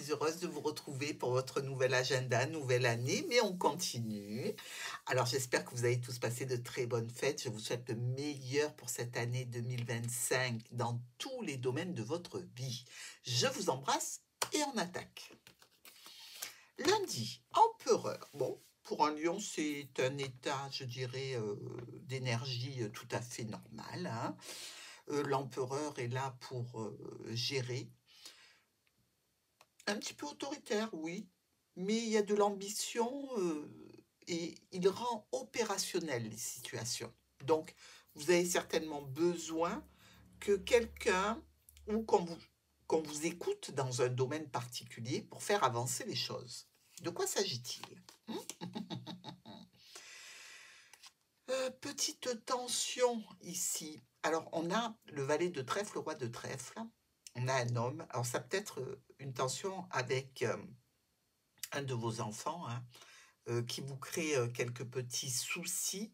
suis heureuse de vous retrouver pour votre nouvel agenda, nouvelle année, mais on continue. Alors j'espère que vous avez tous passé de très bonnes fêtes. Je vous souhaite le meilleur pour cette année 2025 dans tous les domaines de votre vie. Je vous embrasse et on attaque. Lundi, empereur. Bon, pour un lion, c'est un état, je dirais, d'énergie tout à fait normal, hein. L'empereur est là pour gérer. Un petit peu autoritaire, oui, mais il y a de l'ambition et il rend opérationnel les situations. Donc, vous avez certainement besoin que quelqu'un ou qu'on vous écoute dans un domaine particulier pour faire avancer les choses. De quoi s'agit-il? Petite tension ici. Alors, on a le valet de trèfle, le roi de trèfle. On a un homme. Alors, ça peut être une tension avec un de vos enfants, hein, qui vous crée quelques petits soucis,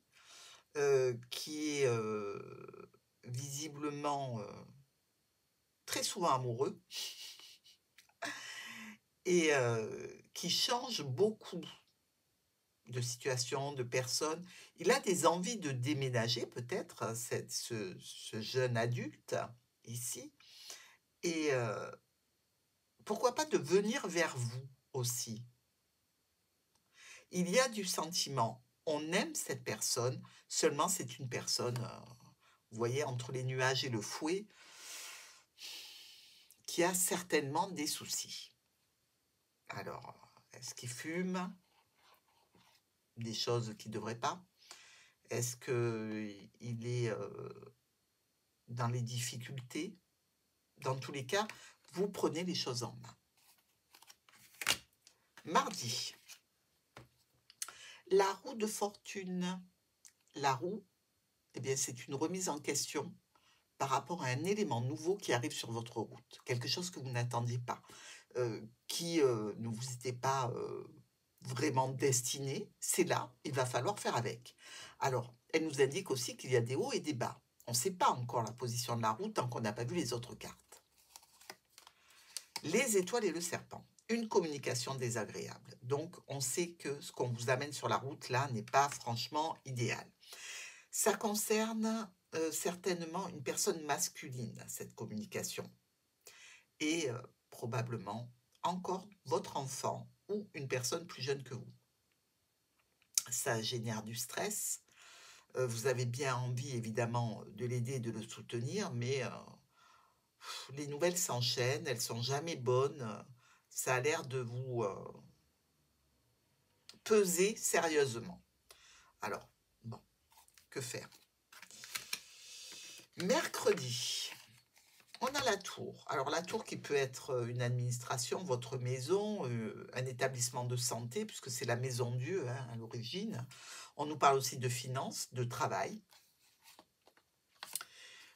qui est visiblement très souvent amoureux et qui change beaucoup de situations, de personnes. Il a des envies de déménager peut-être, ce jeune adulte ici, et pourquoi pas de venir vers vous aussi. Il y a du sentiment, on aime cette personne, seulement c'est une personne, vous voyez, entre les nuages et le fouet, qui a certainement des soucis. Alors, est-ce qu'il fume? Des choses qu'il ne devrait pas? Est-ce qu'il est dans les difficultés? Dans tous les cas, vous prenez les choses en main. Mardi, la roue de fortune. La roue, eh bien, c'est une remise en question par rapport à un élément nouveau qui arrive sur votre route, quelque chose que vous n'attendiez pas, qui ne vous était pas vraiment destiné, c'est là, il va falloir faire avec. Alors, elle nous indique aussi qu'il y a des hauts et des bas. On ne sait pas encore la position de la route tant qu'on n'a pas vu les autres cartes. Les étoiles et le serpent, une communication désagréable. Donc, on sait que ce qu'on vous amène sur la route, là, n'est pas franchement idéal. Ça concerne certainement une personne masculine, cette communication. Et probablement encore votre enfant ou une personne plus jeune que vous. Ça génère du stress. Vous avez bien envie, évidemment, de l'aider et de le soutenir, mais les nouvelles s'enchaînent, elles ne sont jamais bonnes. Ça a l'air de vous peser sérieusement. Alors, bon, que faire? Mercredi, on a la tour. Alors la tour qui peut être une administration, votre maison, un établissement de santé, puisque c'est la maison Dieu, hein, à l'origine. On nous parle aussi de finances, de travail.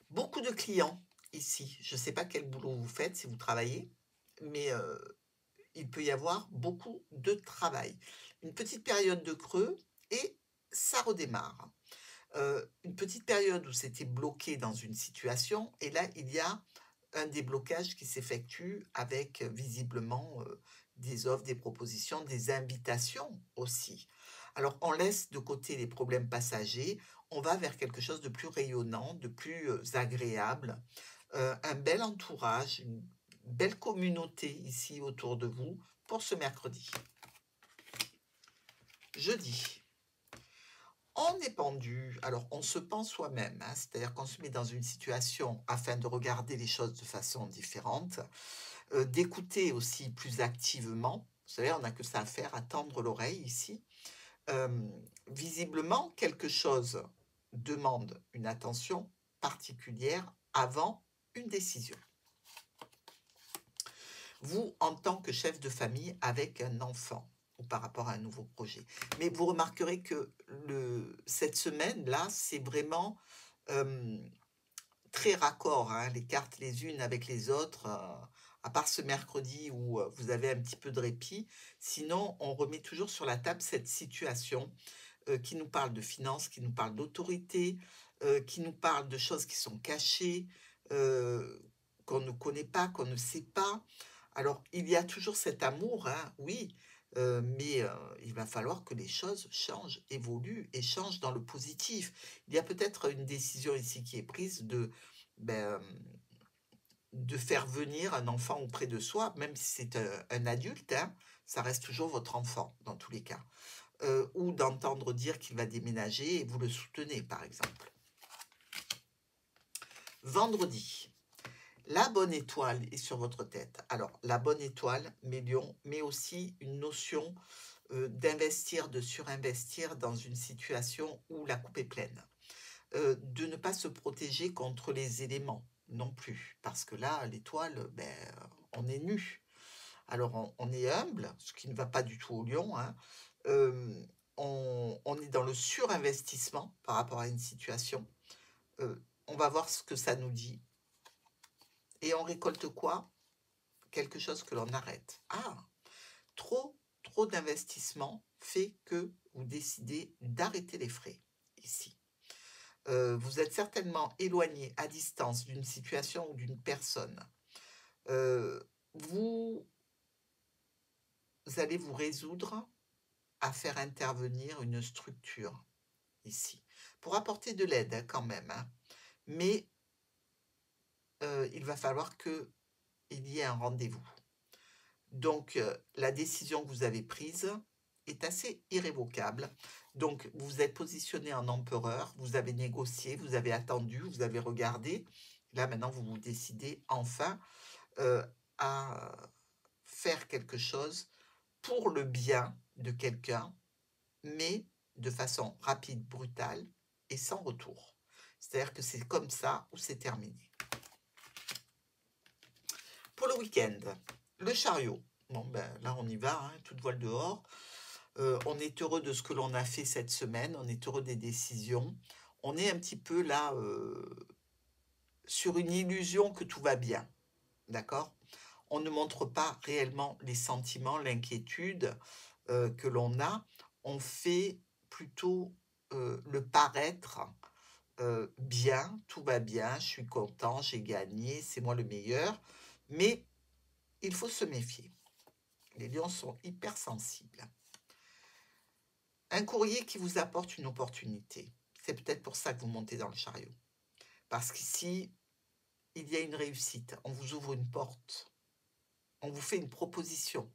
Beaucoup de clients ici. Je ne sais pas quel boulot vous faites, si vous travaillez, mais il peut y avoir beaucoup de travail. Une petite période de creux et ça redémarre. Une petite période où c'était bloqué dans une situation et là, il y a un déblocage qui s'effectue avec visiblement des offres, des propositions, des invitations aussi. Alors, on laisse de côté les problèmes passagers, on va vers quelque chose de plus rayonnant, de plus agréable, un bel entourage, une belle communauté ici autour de vous pour ce mercredi. Jeudi. On est pendu, alors on se pend soi-même, hein, c'est-à-dire qu'on se met dans une situation afin de regarder les choses de façon différente, d'écouter aussi plus activement. Vous savez, on n'a que ça à faire, à tendre l'oreille ici. Visiblement, quelque chose demande une attention particulière avant une décision. Vous, en tant que chef de famille avec un enfant, ou par rapport à un nouveau projet. Mais vous remarquerez que cette semaine-là, c'est vraiment très raccord, hein, les cartes les unes avec les autres, à part ce mercredi où vous avez un petit peu de répit. Sinon, on remet toujours sur la table cette situation qui nous parle de finances, qui nous parle d'autorité, qui nous parle de choses qui sont cachées, qu'on ne connaît pas, qu'on ne sait pas. Alors, il y a toujours cet amour, hein, oui, mais il va falloir que les choses changent, évoluent et changent dans le positif. Il y a peut-être une décision ici qui est prise ben, de faire venir un enfant auprès de soi, même si c'est un adulte, hein, ça reste toujours votre enfant dans tous les cas. Ou d'entendre dire qu'il va déménager et vous le soutenez, par exemple. Vendredi, la bonne étoile est sur votre tête. Alors, la bonne étoile, mes lions, mais aussi une notion d'investir, de surinvestir dans une situation où la coupe est pleine. De ne pas se protéger contre les éléments non plus, parce que là, l'étoile, ben, on est nu. Alors, on est humble, ce qui ne va pas du tout au lion, hein. Euh, on est dans le surinvestissement par rapport à une situation. On va voir ce que ça nous dit. Et on récolte quoi? Quelque chose que l'on arrête. Ah, trop d'investissement fait que vous décidez d'arrêter les frais ici. Vous êtes certainement éloigné à distance d'une situation ou d'une personne. Vous allez vous résoudre à faire intervenir une structure ici, pour apporter de l'aide hein, quand même. Hein. Mais il va falloir qu'il y ait un rendez-vous. Donc, la décision que vous avez prise est assez irrévocable. Donc, vous vous êtes positionné en empereur, vous avez négocié, vous avez attendu, vous avez regardé. Là, maintenant, vous vous décidez enfin à faire quelque chose pour le bien de quelqu'un, mais de façon rapide, brutale et sans retour. C'est-à-dire que c'est comme ça ou c'est terminé. Pour le week-end, le chariot. Bon, ben là, on y va, hein, toute voile dehors. On est heureux de ce que l'on a fait cette semaine, on est heureux des décisions. On est un petit peu là sur une illusion que tout va bien, d'accord? On ne montre pas réellement les sentiments, l'inquiétude que l'on a. On fait plutôt le paraître bien, tout va bien, je suis content, j'ai gagné, c'est moi le meilleur. Mais il faut se méfier. Les lions sont hypersensibles. Un courrier qui vous apporte une opportunité. C'est peut-être pour ça que vous montez dans le chariot. Parce qu'ici, il y a une réussite. On vous ouvre une porte. On vous fait une proposition.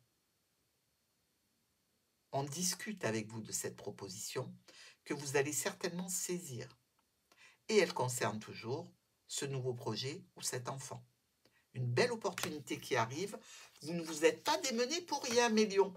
On discute avec vous de cette proposition que vous allez certainement saisir. Et elle concerne toujours ce nouveau projet ou cet enfant. Une belle opportunité qui arrive. Vous ne vous êtes pas démené pour rien, mes lions.